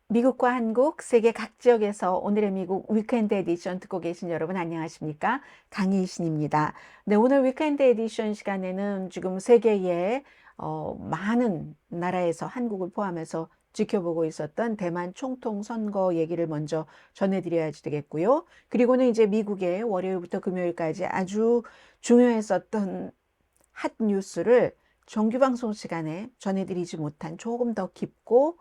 미국과 한국, 세계 각 지역에서 오늘의 미국 위크엔드 에디션 듣고 계신 여러분 안녕하십니까? 강희신입니다. 네, 오늘 위크엔드 에디션 시간에는 지금 세계의 많은 나라에서 한국을 포함해서 지켜보고 있었던 대만 총통 선거 얘기를 먼저 전해드려야 되겠고요. 그리고는 이제 미국의 월요일부터 금요일까지 아주 중요했었던 핫 뉴스를 정규 방송 시간에 전해드리지 못한 조금 더 깊고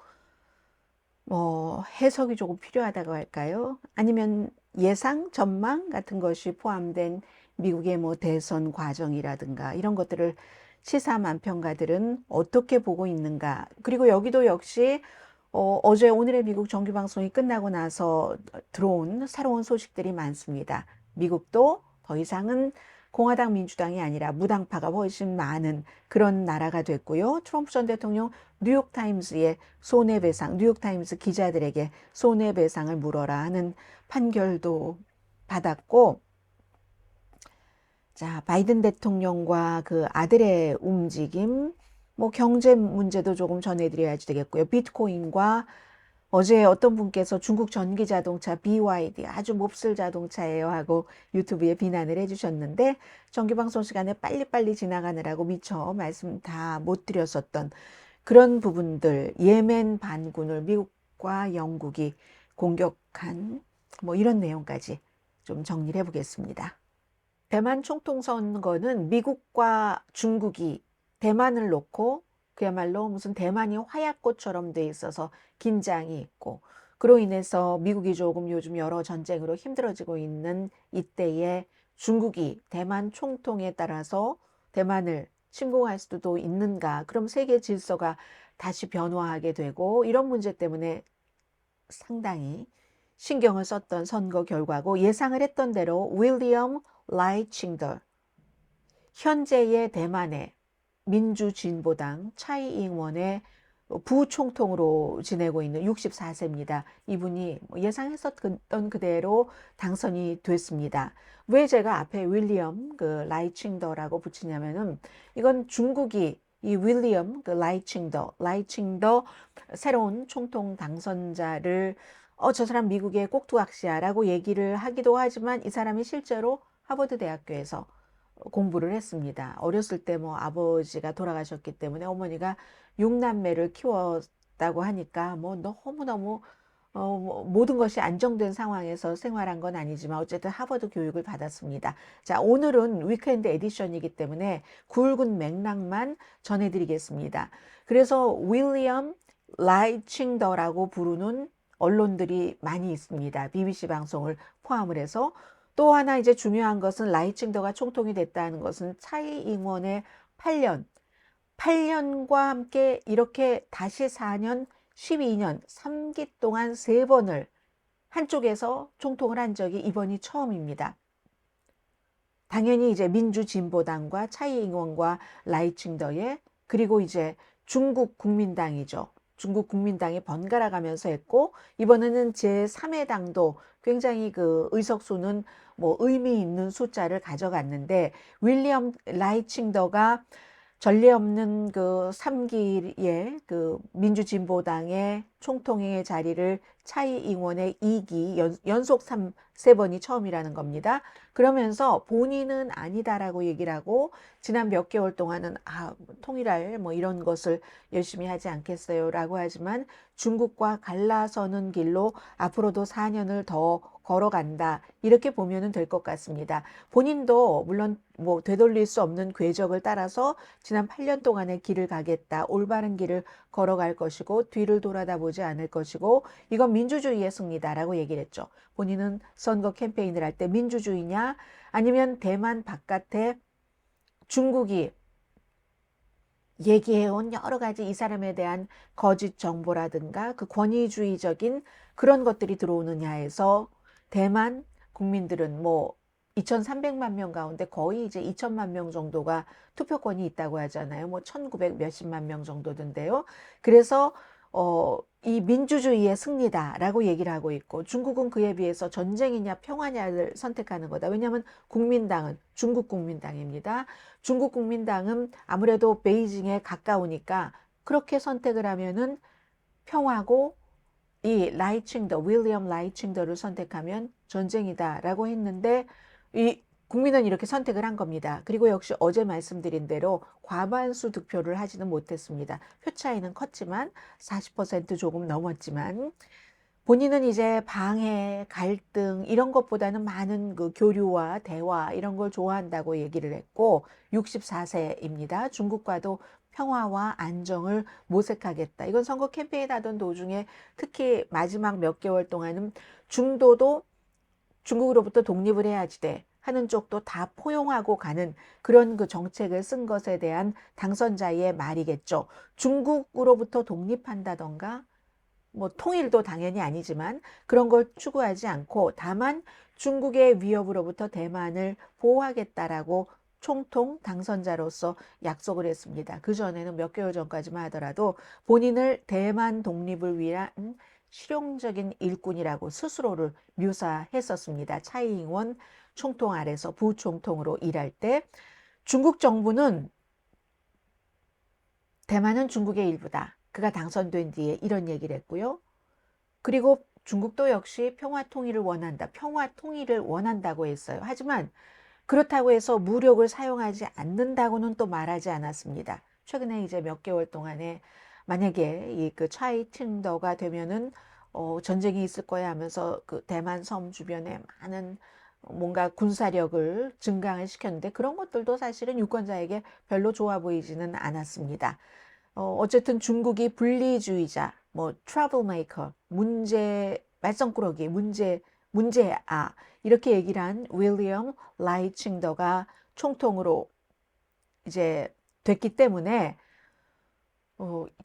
해석이 조금 필요하다고 할까요? 아니면 예상, 전망 같은 것이 포함된 미국의 대선 과정이라든가 이런 것들을 시사만평가들은 어떻게 보고 있는가. 그리고 여기도 역시 어제 오늘의 미국 정규 방송이 끝나고 나서 들어온 새로운 소식들이 많습니다. 미국도 더 이상은 공화당 민주당이 아니라 무당파가 훨씬 많은 그런 나라가 됐고요. 트럼프 전 대통령 뉴욕타임즈의 손해배상, 뉴욕타임스 기자들에게 손해배상을 물어라 하는 판결도 받았고, 자, 바이든 대통령과 그 아들의 움직임, 경제 문제도 조금 전해드려야지 되겠고요. 비트코인과 어제 어떤 분께서 중국 전기 자동차 BYD 아주 몹쓸 자동차예요 하고 유튜브에 비난을 해주셨는데 정기방송 시간에 빨리빨리 지나가느라고 미처 말씀 다 못 드렸었던 그런 부분들, 예멘 반군을 미국과 영국이 공격한 이런 내용까지 좀 정리를 해보겠습니다. 대만 총통 선거는 미국과 중국이 대만을 놓고 그야말로 무슨 대만이 화약고처럼 돼 있어서 긴장이 있고 그로 인해서 미국이 조금 요즘 여러 전쟁으로 힘들어지고 있는 이때에 중국이 대만 총통에 따라서 대만을 침공할 수도 있는가? 그럼 세계 질서가 다시 변화하게 되고 이런 문제 때문에 상당히 신경을 썼던 선거 결과고 예상을 했던 대로 윌리엄 라이칭더 현재의 대만의 민주진보당 차이잉원의 부총통으로 지내고 있는 64세입니다. 이분이 예상했었던 그대로 당선이 됐습니다. 왜 제가 앞에 윌리엄 라이칭더라고 붙이냐면은 이건 중국이 이 윌리엄 라이칭더 새로운 총통 당선자를 저 사람 미국의 꼭두각시야라고 얘기를 하기도 하지만 이 사람이 실제로 하버드 대학교에서 공부를 했습니다. 어렸을 때 아버지가 돌아가셨기 때문에 어머니가 6남매를 키웠다고 하니까 너무너무 모든 것이 안정된 상황에서 생활한 건 아니지만 어쨌든 하버드 교육을 받았습니다. 자, 오늘은 위크엔드 에디션이기 때문에 굵은 맥락만 전해드리겠습니다. 그래서 윌리엄 라이칭더라고 부르는 언론들이 많이 있습니다. BBC 방송을 포함을 해서 또 하나 이제 중요한 것은 라이칭더가 총통이 됐다는 것은 차이잉원의 8년과 함께 이렇게 다시 4년, 12년, 3기 동안 3번을 한쪽에서 총통을 한 적이 이번이 처음입니다. 당연히 이제 민주진보당과 차이잉원과 라이칭더의 그리고 이제 중국 국민당이죠. 중국 국민당이 번갈아 가면서 했고 이번에는 제3의 당도 굉장히 그 의석수는 의미 있는 숫자를 가져갔는데 윌리엄 라이칭더가 전례 없는 그 3기의 그 민주진보당의 총통의 자리를 차이잉원의 2기 연속 3번이 처음이라는 겁니다. 그러면서 본인은 아니다라고 얘기를 하고 지난 몇 개월 동안은 통일할 이런 것을 열심히 하지 않겠어요라고 하지만 중국과 갈라서는 길로 앞으로도 4년을 더 걸어간다. 이렇게 보면 될 것 같습니다. 본인도 물론 되돌릴 수 없는 궤적을 따라서 지난 8년 동안의 길을 가겠다. 올바른 길을 걸어갈 것이고 뒤를 돌아다보지 않을 것이고 이건 민주주의의 승리다라고 얘기를 했죠. 본인은 선거 캠페인을 할 때 민주주의냐 아니면 대만 바깥에 중국이 얘기해온 여러 가지 이 사람에 대한 거짓 정보라든가 그 권위주의적인 그런 것들이 들어오느냐에서 대만 국민들은 2,300만 명 가운데 거의 이제 2천만 명 정도가 투표권이 있다고 하잖아요. 1,900 몇십만 명 정도던데요. 그래서 이 민주주의의 승리다라고 얘기를 하고 있고 중국은 그에 비해서 전쟁이냐 평화냐를 선택하는 거다. 왜냐하면 국민당은 중국 국민당입니다. 중국 국민당은 아무래도 베이징에 가까우니까 그렇게 선택을 하면은 평화고 이 라이칭더, 윌리엄 라이칭더를 선택하면 전쟁이다라고 했는데 이 국민은 이렇게 선택을 한 겁니다. 그리고 역시 어제 말씀드린 대로 과반수 득표를 하지는 못했습니다. 표 차이는 컸지만 40% 조금 넘었지만 본인은 이제 방해, 갈등 이런 것보다는 많은 그 교류와 대화 이런 걸 좋아한다고 얘기를 했고 64세입니다. 중국과도 평화와 안정을 모색하겠다. 이건 선거 캠페인 하던 도중에 특히 마지막 몇 개월 동안은 중도도 중국으로부터 독립을 해야지 돼 하는 쪽도 다 포용하고 가는 그런 그 정책을 쓴 것에 대한 당선자의 말이겠죠. 중국으로부터 독립한다던가 뭐 통일도 당연히 아니지만 그런 걸 추구하지 않고 다만 중국의 위협으로부터 대만을 보호하겠다라고 총통 당선자로서 약속을 했습니다. 그전에는 몇 개월 전까지만 하더라도 본인을 대만 독립을 위한 실용적인 일꾼이라고 스스로를 묘사했었습니다. 차이잉원 총통 아래서 부총통으로 일할 때 중국 정부는 대만은 중국의 일부다. 그가 당선된 뒤에 이런 얘기를 했고요. 그리고 중국도 역시 평화 통일을 원한다. 평화 통일을 원한다고 했어요. 하지만 그렇다고 해서 무력을 사용하지 않는다고는 또 말하지 않았습니다. 최근에 이제 몇 개월 동안에 만약에 이 그 차이 칭더가 되면은 전쟁이 있을 거야 하면서 그 대만 섬 주변에 많은 뭔가 군사력을 증강을 시켰는데 그런 것들도 사실은 유권자에게 별로 좋아 보이지는 않았습니다. 어쨌든 중국이 분리주의자, 뭐 트러블메이커, 말썽꾸러기, 문제아 이렇게 얘기를 한 윌리엄 라이칭더가 총통으로 이제 됐기 때문에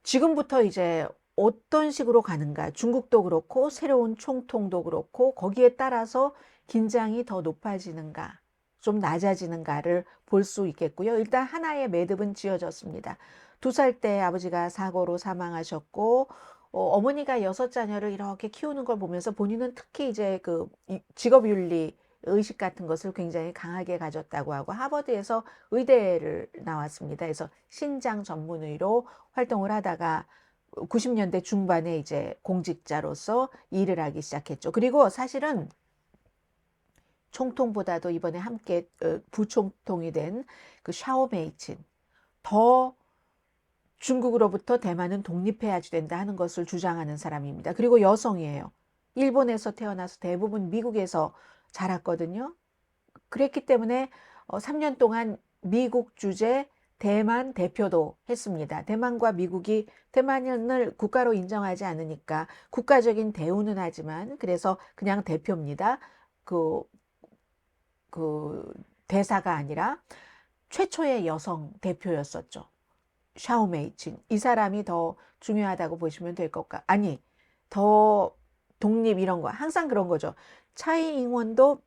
지금부터 이제 어떤 식으로 가는가 중국도 그렇고 새로운 총통도 그렇고 거기에 따라서 긴장이 더 높아지는가 좀 낮아지는가를 볼 수 있겠고요. 일단 하나의 매듭은 지어졌습니다. 2살 때 아버지가 사고로 사망하셨고 어머니가 6자녀를 이렇게 키우는 걸 보면서 본인은 특히 이제 그 직업윤리 의식 같은 것을 굉장히 강하게 가졌다고 하고 하버드에서 의대를 나왔습니다. 그래서 신장 전문의로 활동을 하다가 90년대 중반에 이제 공직자로서 일을 하기 시작했죠. 그리고 사실은 총통보다도 이번에 함께 부총통이 된 그 샤오메이친 더 중국으로부터 대만은 독립해야지 된다 하는 것을 주장하는 사람입니다. 그리고 여성이에요. 일본에서 태어나서 대부분 미국에서 자랐거든요. 그랬기 때문에 3년 동안 미국 주재 대만 대표도 했습니다. 대만과 미국이 대만을 국가로 인정하지 않으니까 국가적인 대우는 하지만 그래서 그냥 대표입니다. 그 대사가 아니라 최초의 여성 대표였었죠. 샤오메이친. 이 사람이 더 중요하다고 보시면 될 것까. 아니, 더 독립 이런 거. 항상 그런 거죠. 차이 잉원도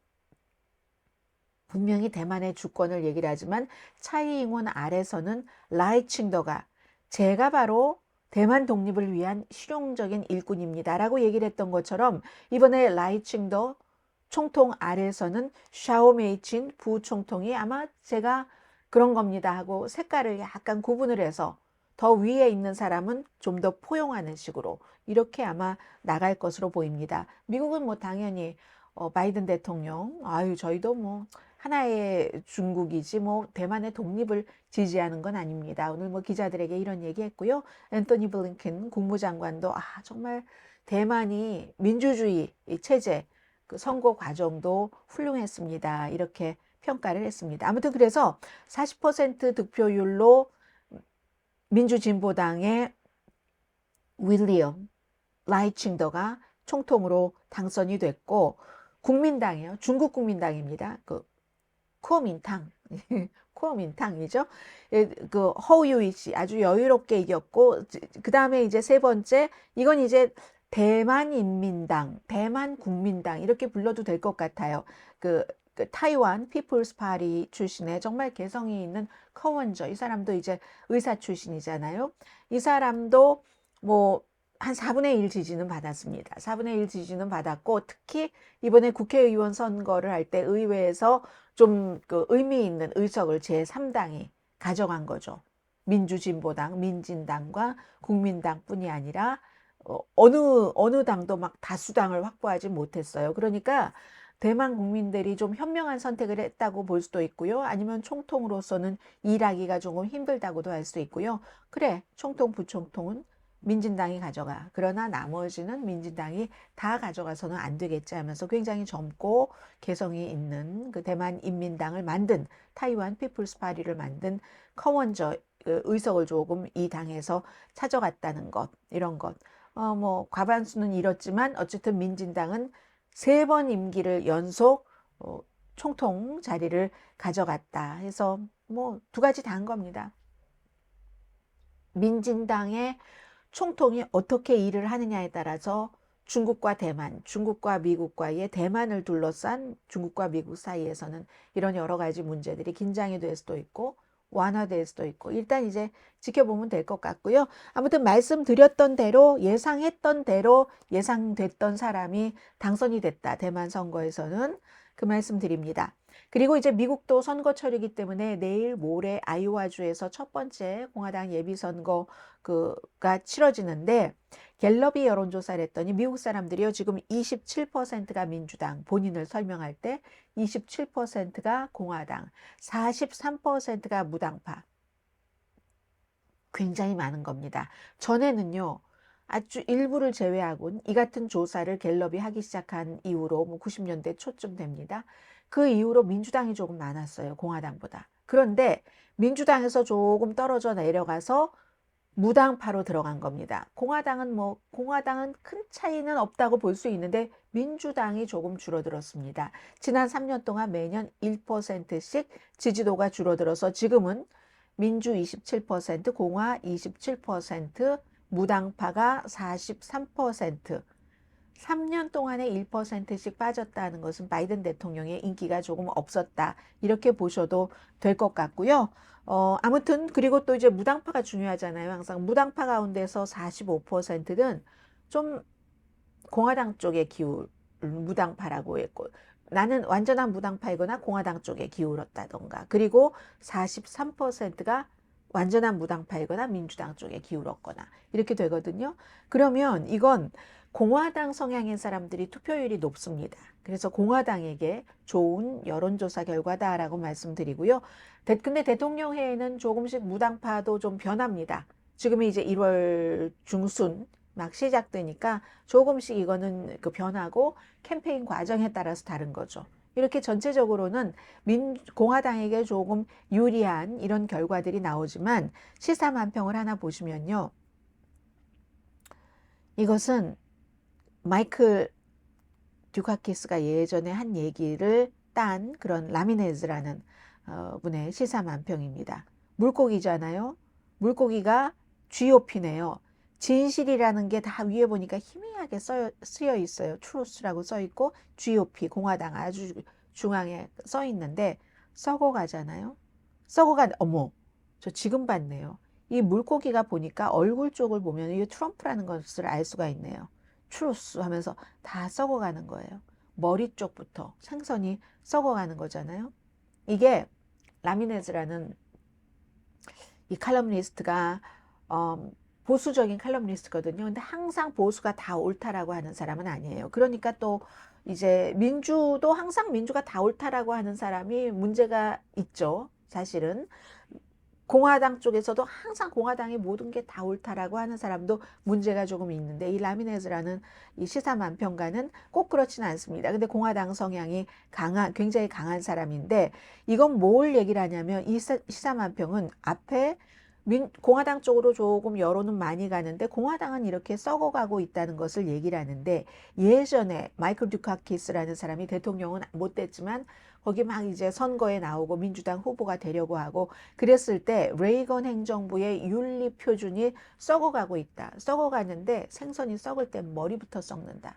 분명히 대만의 주권을 얘기를 하지만 차이 잉원 아래서는 라이칭더가 제가 바로 대만 독립을 위한 실용적인 일꾼입니다. 라고 얘기를 했던 것처럼 이번에 라이칭더 총통 아래에서는 샤오메이친 부총통이 아마 제가 그런 겁니다 하고 색깔을 약간 구분을 해서 더 위에 있는 사람은 좀 더 포용하는 식으로 이렇게 아마 나갈 것으로 보입니다. 미국은 뭐 당연히 바이든 대통령 아유 저희도 뭐 하나의 중국이지 뭐 대만의 독립을 지지하는 건 아닙니다. 오늘 뭐 기자들에게 이런 얘기했고요. 앤토니 블링컨 국무장관도 정말 대만이 민주주의 체제 그 선거 과정도 훌륭했습니다. 이렇게 평가를 했습니다. 아무튼 그래서 40% 득표율로 민주진보당의 윌리엄 라이칭더가 총통으로 당선이 됐고 국민당이요. 중국 국민당입니다. 그 쿠오민탕 쿠오민탕이죠. 그 허우유이 씨 아주 여유롭게 이겼고 그 다음에 이제 세 번째 이건 이제 대만인민당, 대만국민당 이렇게 불러도 될 것 같아요. 그 타이완 피플스 파리 출신의 정말 개성이 있는 커원저 이 사람도 이제 의사 출신이잖아요. 이 사람도 뭐 한 4분의 1 지지는 받았습니다. 4분의 1 지지는 받았고 특히 이번에 국회의원 선거를 할 때 의회에서 좀 그 의미 있는 의석을 제3당이 가져간 거죠. 민주진보당, 민진당과 국민당뿐이 아니라 어느 당도 막 다수당을 확보하지 못했어요. 그러니까 대만 국민들이 좀 현명한 선택을 했다고 볼 수도 있고요. 아니면 총통으로서는 일하기가 조금 힘들다고도 할 수 있고요. 그래, 총통, 부총통은 민진당이 가져가. 그러나 나머지는 민진당이 다 가져가서는 안 되겠지 하면서 굉장히 젊고 개성이 있는 그 대만 인민당을 만든 타이완 피플스 파리를 만든 커먼저 의석을 조금 이 당에서 찾아갔다는 것, 이런 것. 뭐 과반수는 잃었지만 어쨌든 민진당은 3번 임기를 연속 총통 자리를 가져갔다 해서 뭐 2가지 다 한 겁니다. 민진당의 총통이 어떻게 일을 하느냐에 따라서 중국과 대만, 중국과 미국과의 대만을 둘러싼 중국과 미국 사이에서는 이런 여러 가지 문제들이 긴장이 될 수도 있고 완화될 수도 있고 일단 이제 지켜보면 될 것 같고요. 아무튼 말씀드렸던 대로 예상했던 대로 예상됐던 사람이 당선이 됐다. 대만 선거에서는 그 말씀 드립니다. 그리고 이제 미국도 선거철이기 때문에 내일 모레 아이오와주에서 첫 번째 공화당 예비선거가 치러지는데 갤럽이 여론조사를 했더니 미국 사람들이요 지금 27%가 민주당 본인을 설명할 때 27%가 공화당 43%가 무당파 굉장히 많은 겁니다. 전에는요 아주 일부를 제외하고는 이 같은 조사를 갤럽이 하기 시작한 이후로 뭐 90년대 초쯤 됩니다. 그 이후로 민주당이 조금 많았어요. 공화당보다. 그런데 민주당에서 조금 떨어져 내려가서 무당파로 들어간 겁니다. 공화당은 큰 차이는 없다고 볼 수 있는데 민주당이 조금 줄어들었습니다. 지난 3년 동안 매년 1%씩 지지도가 줄어들어서 지금은 민주 27%, 공화 27%, 무당파가 43%, 3년 동안에 1%씩 빠졌다는 것은 바이든 대통령의 인기가 조금 없었다. 이렇게 보셔도 될 것 같고요. 아무튼 그리고 또 이제 무당파가 중요하잖아요. 항상 무당파 가운데서 45%는 좀 공화당 쪽에 무당파라고 했고 나는 완전한 무당파이거나 공화당 쪽에 기울었다던가 그리고 43%가 완전한 무당파이거나 민주당 쪽에 기울었거나 이렇게 되거든요. 그러면 이건 공화당 성향의 사람들이 투표율이 높습니다. 그래서 공화당에게 좋은 여론조사 결과다라고 말씀드리고요. 근데 대통령회의는 조금씩 무당파도 좀 변합니다. 지금이 이제 1월 중순 막 시작되니까 조금씩 이거는 그 변하고 캠페인 과정에 따라서 다른 거죠. 이렇게 전체적으로는 공화당에게 조금 유리한 이런 결과들이 나오지만 시사만평을 하나 보시면요. 이것은 마이클 듀카키스가 예전에 한 얘기를 딴 그런 라미네즈라는 분의 시사만평입니다. 물고기잖아요. 물고기가 GOP네요. 진실이라는 게 다 위에 보니까 희미하게 쓰여 있어요. 트루스라고 써 있고 GOP 공화당 아주 중앙에 써 있는데 썩어가잖아요. 어머 저 지금 봤네요. 이 물고기가 보니까 얼굴 쪽을 보면 이게 트럼프라는 것을 알 수가 있네요. 트루스 하면서 다 썩어가는 거예요. 머리 쪽부터 생선이 썩어가는 거잖아요. 이게 라미네즈라는 이 칼럼니스트가 보수적인 칼럼니스트거든요. 근데 항상 보수가 다 옳다라고 하는 사람은 아니에요. 그러니까 또 이제 민주도 항상 민주가 다 옳다라고 하는 사람이 문제가 있죠. 사실은 공화당 쪽에서도 항상 공화당이 모든 게 다 옳다라고 하는 사람도 문제가 조금 있는데 이 라미네즈라는 이 시사만평가는 꼭 그렇지는 않습니다. 근데 공화당 성향이 굉장히 강한 사람인데 이건 뭘 얘기를 하냐면 이 시사만평은 앞에 공화당 쪽으로 조금 여론은 많이 가는데 공화당은 이렇게 썩어가고 있다는 것을 얘기를 하는데 예전에 마이클 듀카키스라는 사람이 대통령은 못 됐지만 거기 막 이제 선거에 나오고 민주당 후보가 되려고 하고 그랬을 때 레이건 행정부의 윤리 표준이 썩어가고 있다. 썩어가는데 생선이 썩을 때 머리부터 썩는다.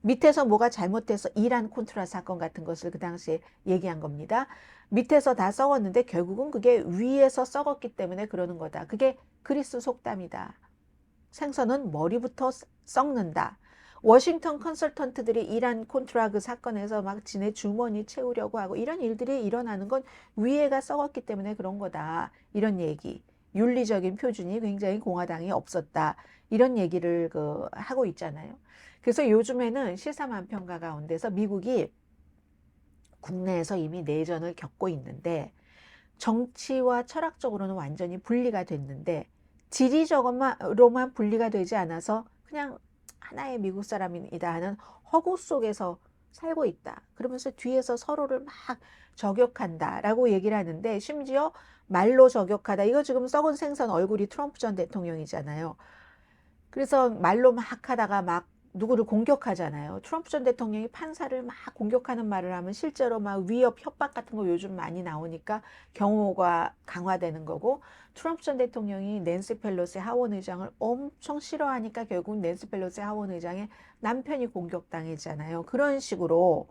밑에서 뭐가 잘못돼서 이란 콘트라 사건 같은 것을 그 당시에 얘기한 겁니다. 밑에서 다 썩었는데 결국은 그게 위에서 썩었기 때문에 그러는 거다. 그게 그리스 속담이다. 생선은 머리부터 썩는다. 워싱턴 컨설턴트들이 이란 콘트라 그 사건에서 막 지네 주머니 채우려고 하고 이런 일들이 일어나는 건 위에가 썩었기 때문에 그런 거다. 이런 얘기. 윤리적인 표준이 굉장히 공화당이 없었다. 이런 얘기를 하고 있잖아요. 그래서 요즘에는 실사만평가 가운데서 미국이 국내에서 이미 내전을 겪고 있는데 정치와 철학적으로는 완전히 분리가 됐는데 지리적으로만 분리가 되지 않아서 그냥 하나의 미국 사람이다 하는 허구 속에서 살고 있다. 그러면서 뒤에서 서로를 막 저격한다라고 얘기를 하는데 심지어 말로 저격하다. 이거 지금 썩은 생선 얼굴이 트럼프 전 대통령이잖아요. 그래서 말로 막 하다가 막 누구를 공격하잖아요. 트럼프 전 대통령이 판사를 막 공격하는 말을 하면 실제로 막 위협, 협박 같은 거 요즘 많이 나오니까 경호가 강화되는 거고, 트럼프 전 대통령이 낸시 펠로시 하원 의장을 엄청 싫어하니까 결국 낸시 펠로시 하원 의장의 남편이 공격당했잖아요. 그런 식으로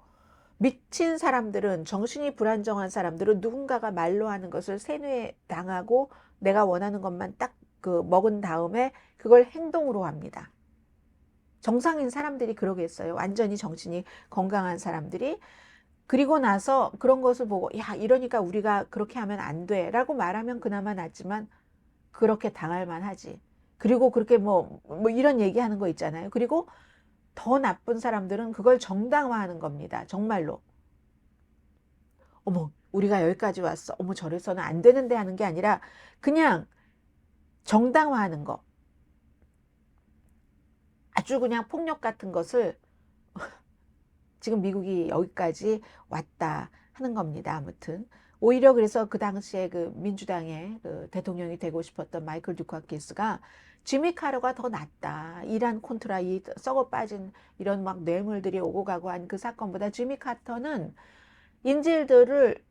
미친 사람들은, 정신이 불안정한 사람들은 누군가가 말로 하는 것을 세뇌당하고 내가 원하는 것만 딱 먹은 다음에 그걸 행동으로 합니다. 정상인 사람들이 그러겠어요. 완전히 정신이 건강한 사람들이. 그리고 나서 그런 것을 보고 야, 이러니까 우리가 그렇게 하면 안 돼 라고 말하면 그나마 낫지만 그렇게 당할 만하지. 그리고 그렇게 뭐 이런 얘기하는 거 있잖아요. 그리고 더 나쁜 사람들은 그걸 정당화하는 겁니다. 정말로. 어머, 우리가 여기까지 왔어. 어머, 저래서는 안 되는데 하는 게 아니라 그냥 정당화하는 거. 아주 그냥 폭력 같은 것을 지금 미국이 여기까지 왔다 하는 겁니다. 아무튼 오히려 그래서 그 당시에 그 민주당의 대통령이 되고 싶었던 마이클 듀카키스가 지미 카터가 더 낫다. 이란 콘트라 이 썩어 빠진 이런 막 뇌물들이 오고 가고 한 그 사건보다 지미 카터는 인질들을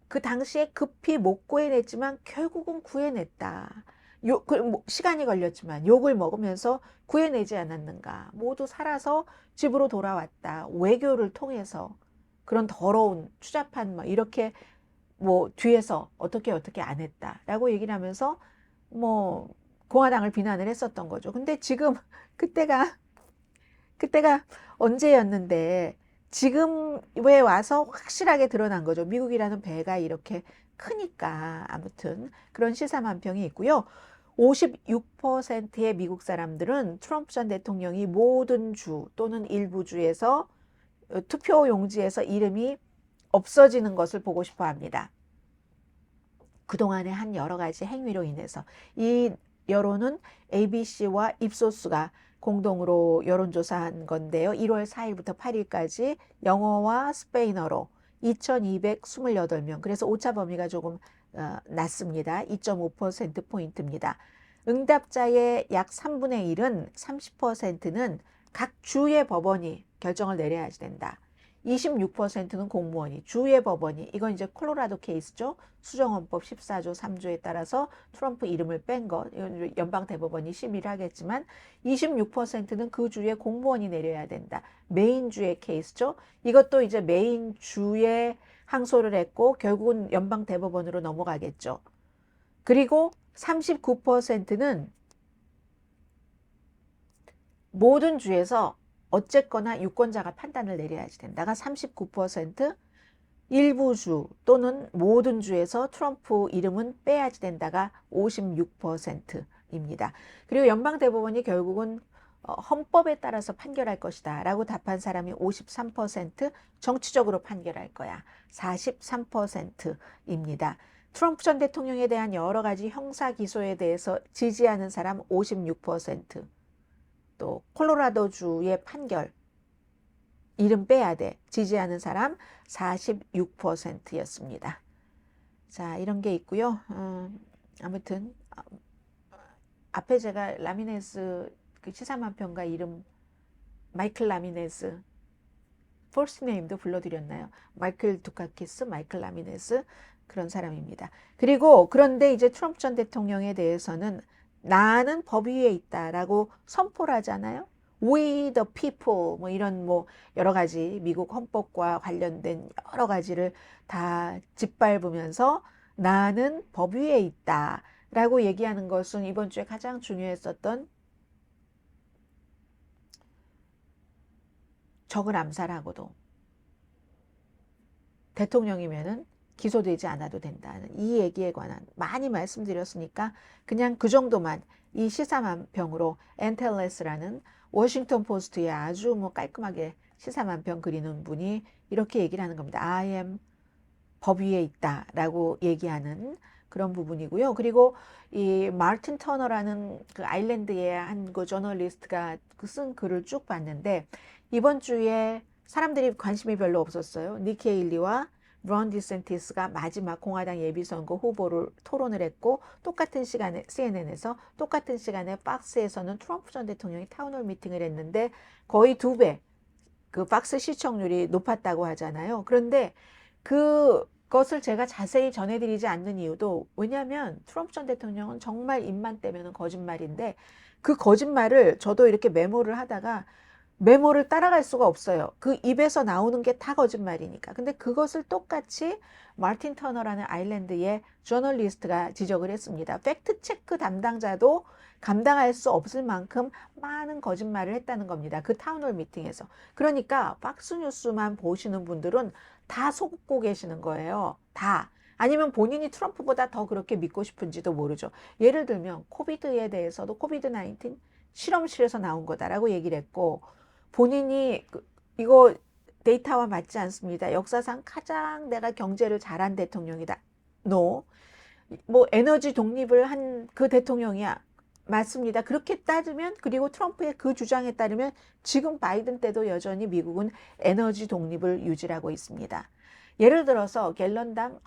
그 당시에 급히 못 구해냈지만 결국은 구해냈다. 시간이 걸렸지만 욕을 먹으면서 구해내지 않았는가. 모두 살아서 집으로 돌아왔다. 외교를 통해서 그런 더러운 추잡한 이렇게 뒤에서 어떻게 안 했다라고 얘기를 하면서 뭐 공화당을 비난을 했었던 거죠. 근데 지금 그때가 언제였는데 지금에 와서 확실하게 드러난 거죠. 미국이라는 배가 이렇게 크니까. 아무튼 그런 시사만평이 있고요. 56%의 미국 사람들은 트럼프 전 대통령이 모든 주 또는 일부 주에서 투표 용지에서 이름이 없어지는 것을 보고 싶어 합니다. 그동안의 한 여러 가지 행위로 인해서. 이 여론은 ABC와 입소스가 공동으로 여론조사한 건데요. 1월 4일부터 8일까지 영어와 스페인어로 2228명. 그래서 오차 범위가 조금 낮습니다. 2.5%포인트입니다. 응답자의 약 3분의 1은 30%는 각 주의 법원이 결정을 내려야지 된다. 26%는 공무원이, 주의 법원이, 이건 이제 콜로라도 케이스죠. 수정헌법 14조 3조에 따라서 트럼프 이름을 뺀 것, 이건 연방대법원이 심의를 하겠지만 26%는 그 주의 공무원이 내려야 된다. 메인주의 케이스죠. 이것도 이제 메인주에 항소를 했고 결국은 연방대법원으로 넘어가겠죠. 그리고 39%는 모든 주에서 어쨌거나 유권자가 판단을 내려야지 된다가 39%, 일부 주 또는 모든 주에서 트럼프 이름은 빼야지 된다가 56%입니다. 그리고 연방대법원이 결국은 헌법에 따라서 판결할 것이다 라고 답한 사람이 53%, 정치적으로 판결할 거야 43%입니다. 트럼프 전 대통령에 대한 여러 가지 형사 기소에 대해서 지지하는 사람 56%, 또 콜로라도주의 판결 이름 빼야 돼 지지하는 사람 46%였습니다. 자, 이런 게 있고요. 아무튼 앞에 제가 라미네스 그 시사만평가 이름 마이클 라미네스 퍼스트 네임도 불러드렸나요? 마이클 두카키스, 마이클 라미네스 그런 사람입니다. 그리고 그런데 이제 트럼프 전 대통령에 대해서는 나는 법 위에 있다라고 선포를 하잖아요. We the people 이런 여러 가지 미국 헌법과 관련된 여러 가지를 다 짓밟으면서 나는 법 위에 있다라고 얘기하는 것은 이번 주에 가장 중요했었던 적을 암살하고도 대통령이면은 기소되지 않아도 된다는 이 얘기에 관한 많이 말씀드렸으니까 그냥 그 정도만 이 시사만평으로 앤텔레스라는 워싱턴 포스트에 아주 뭐 깔끔하게 시사만평 그리는 분이 이렇게 얘기를 하는 겁니다. I am 법 위에 있다라고 얘기하는 그런 부분이고요. 그리고 이 마틴 터너라는 그 아일랜드의 한 그 저널리스트가 쓴 글을 쭉 봤는데 이번 주에 사람들이 관심이 별로 없었어요. 니키 헤일리와 론 디센티스가 마지막 공화당 예비선거 후보를 토론을 했고 똑같은 시간에 CNN에서 똑같은 시간에 박스에서는 트럼프 전 대통령이 타운홀 미팅을 했는데 거의 2배 그 박스 시청률이 높았다고 하잖아요. 그런데 그것을 제가 자세히 전해드리지 않는 이유도 왜냐하면 트럼프 전 대통령은 정말 입만 떼면 거짓말인데 그 거짓말을 저도 이렇게 메모를 하다가 메모를 따라갈 수가 없어요. 그 입에서 나오는 게 다 거짓말이니까. 근데 그것을 똑같이 마틴 터너라는 아일랜드의 저널리스트가 지적을 했습니다. 팩트체크 담당자도 감당할 수 없을 만큼 많은 거짓말을 했다는 겁니다. 그 타운홀 미팅에서. 그러니까 박스뉴스만 보시는 분들은 다 속고 계시는 거예요. 다. 아니면 본인이 트럼프보다 더 그렇게 믿고 싶은지도 모르죠. 예를 들면 코비드에 대해서도 코비드 19 실험실에서 나온 거다라고 얘기를 했고 본인이 이거 데이터와 맞지 않습니다. 역사상 가장 내가 경제를 잘한 대통령이다. No. 뭐 에너지 독립을 한 그 대통령이야. 맞습니다. 그렇게 따지면 그리고 트럼프의 그 주장에 따르면 지금 바이든 때도 여전히 미국은 에너지 독립을 유지하고 있습니다. 예를 들어서 갤런당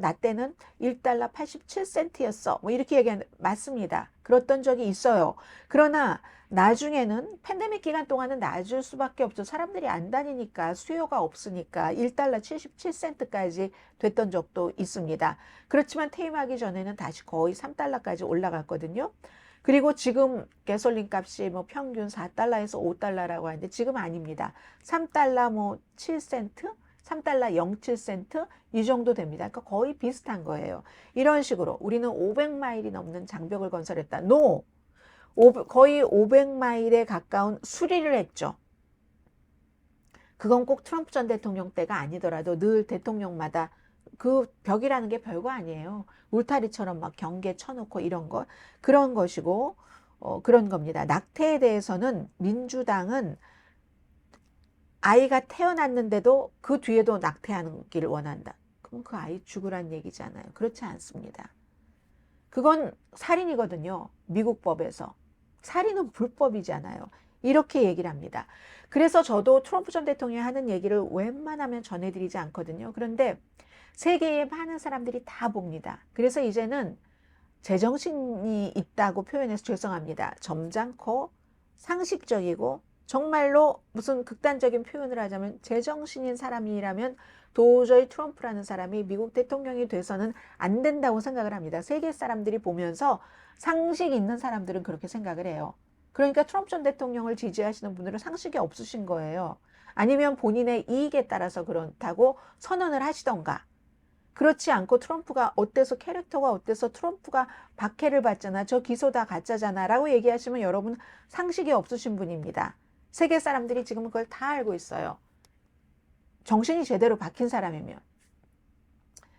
나 때는 1달러 87센트였어. 뭐 이렇게 얘기하는 맞습니다. 그랬던 적이 있어요. 그러나 나중에는 팬데믹 기간 동안은 낮을 수밖에 없죠. 사람들이 안 다니니까 수요가 없으니까 1달러 77센트까지 됐던 적도 있습니다. 그렇지만 퇴임하기 전에는 다시 거의 3달러까지 올라갔거든요. 그리고 지금 가솔린 값이 뭐 평균 4달러에서 5달러라고 하는데 지금 아닙니다. 3달러 뭐 7센트? 3달러 07센트 이 정도 됩니다. 그러니까 거의 비슷한 거예요. 이런 식으로 우리는 500마일이 넘는 장벽을 건설했다. No! 거의 500마일에 가까운 수리를 했죠. 그건 꼭 트럼프 전 대통령 때가 아니더라도 늘 대통령마다 그 벽이라는 게 별거 아니에요. 울타리처럼 막 경계 쳐놓고 이런 거 그런 것이고 그런 겁니다. 낙태에 대해서는 민주당은 아이가 태어났는데도 그 뒤에도 낙태하기를 원한다. 그럼 그 아이 죽으란 얘기잖아요. 그렇지 않습니다. 그건 살인이거든요. 미국 법에서. 살인은 불법이잖아요. 이렇게 얘기를 합니다. 그래서 저도 트럼프 전 대통령이 하는 얘기를 웬만하면 전해드리지 않거든요. 그런데 세계의 많은 사람들이 다 봅니다. 그래서 이제는 제정신이 있다고 표현해서 죄송합니다. 점잖고 상식적이고 정말로 무슨 극단적인 표현을 하자면 제정신인 사람이라면 도저히 트럼프라는 사람이 미국 대통령이 돼서는 안 된다고 생각을 합니다. 세계 사람들이 보면서 상식 있는 사람들은 그렇게 생각을 해요. 그러니까 트럼프 전 대통령을 지지하시는 분들은 상식이 없으신 거예요. 아니면 본인의 이익에 따라서 그렇다고 선언을 하시던가. 그렇지 않고 트럼프가 어때서 캐릭터가 어때서 트럼프가 박해를 받잖아. 저 기소 다 가짜잖아. 라고 얘기하시면 여러분 상식이 없으신 분입니다. 세계 사람들이 지금 그걸 다 알고 있어요. 정신이 제대로 박힌 사람이면.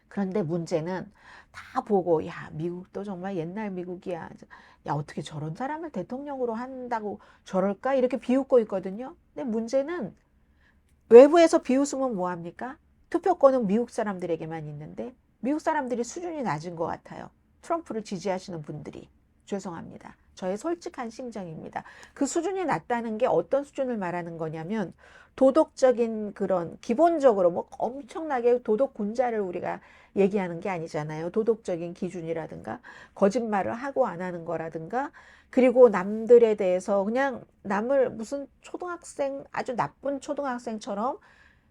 그런데 문제는 다 보고 야 미국도 정말 옛날 미국이야. 야 어떻게 저런 사람을 대통령으로 한다고 저럴까? 이렇게 비웃고 있거든요. 근데 문제는 외부에서 비웃으면 뭐합니까? 투표권은 미국 사람들에게만 있는데 미국 사람들이 수준이 낮은 것 같아요. 트럼프를 지지하시는 분들이. 죄송합니다. 저의 솔직한 심정입니다. 그 수준이 낮다는 게 어떤 수준을 말하는 거냐면 도덕적인 그런 기본적으로 뭐 엄청나게 도덕 군자를 우리가 얘기하는 게 아니잖아요. 도덕적인 기준이라든가 거짓말을 하고 안 하는 거라든가 그리고 남들에 대해서 그냥 남을 무슨 초등학생 아주 나쁜 초등학생처럼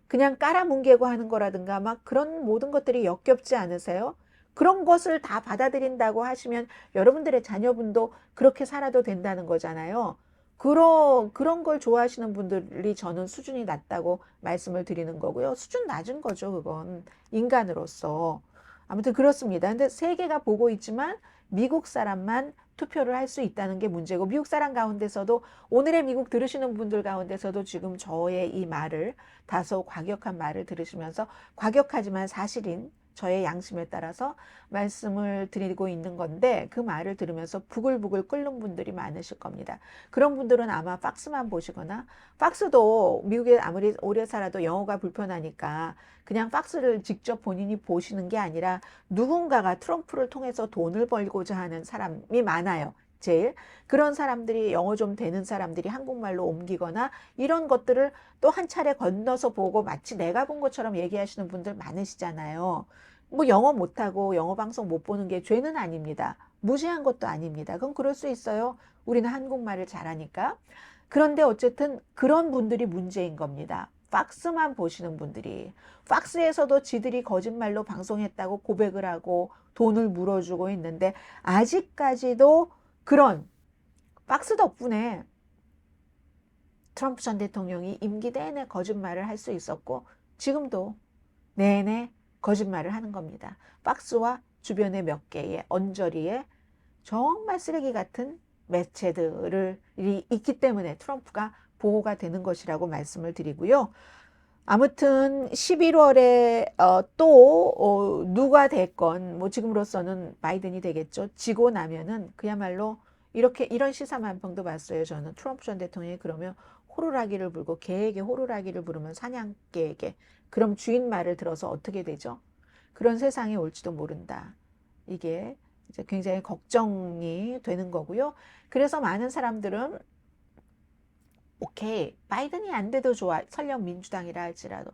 그냥 깔아뭉개고 하는 거라든가 막 그런 모든 것들이 역겹지 않으세요? 그런 것을 다 받아들인다고 하시면 여러분들의 자녀분도 그렇게 살아도 된다는 거잖아요. 그런 걸 좋아하시는 분들이 저는 수준이 낮다고 말씀을 드리는 거고요. 수준 낮은 거죠, 그건. 인간으로서. 아무튼 그렇습니다. 근데 세계가 보고 있지만 미국 사람만 투표를 할 수 있다는 게 문제고, 미국 사람 가운데서도, 오늘의 미국 들으시는 분들 가운데서도 지금 저의 이 말을, 다소 과격한 말을 들으시면서, 과격하지만 사실인 저의 양심에 따라서 말씀을 드리고 있는 건데, 그 말을 들으면서 부글부글 끓는 분들이 많으실 겁니다. 그런 분들은 아마 팍스만 보시거나, 팍스도 미국에 아무리 오래 살아도 영어가 불편하니까 그냥 팍스를 직접 본인이 보시는 게 아니라 누군가가 트럼프를 통해서 돈을 벌고자 하는 사람이 많아요. 제일 그런 사람들이, 영어 좀 되는 사람들이 한국말로 옮기거나 이런 것들을 또 한 차례 건너서 보고 마치 내가 본 것처럼 얘기하시는 분들 많으시잖아요. 뭐 영어 못하고 영어 방송 못 보는 게 죄는 아닙니다. 무시한 것도 아닙니다. 그럼 그럴 수 있어요. 우리는 한국말을 잘하니까. 그런데 어쨌든 그런 분들이 문제인 겁니다. 팍스만 보시는 분들이. 팍스에서도 지들이 거짓말로 방송했다고 고백을 하고 돈을 물어주고 있는데, 아직까지도 그런 팍스 덕분에 트럼프 전 대통령이 임기 내내 거짓말을 할 수 있었고, 지금도 내내 거짓말을 하는 겁니다. 팍스와 주변의 몇 개의 언저리에 정말 쓰레기 같은 매체들이 있기 때문에 트럼프가 보호가 되는 것이라고 말씀을 드리고요. 아무튼 11월에 또 누가 됐건 뭐 지금으로서는 바이든이 되겠죠. 지고 나면은 그야말로 이렇게 이런 시사만평도 봤어요. 저는 트럼프 전 대통령이 그러면 호루라기를 불고, 개에게 호루라기를 부르면 사냥개에게, 그럼 주인 말을 들어서 어떻게 되죠? 그런 세상이 올지도 모른다. 이게 이제 굉장히 걱정이 되는 거고요. 그래서 많은 사람들은 오케이, 바이든이 안 돼도 좋아. 설령 민주당이라 할지라도.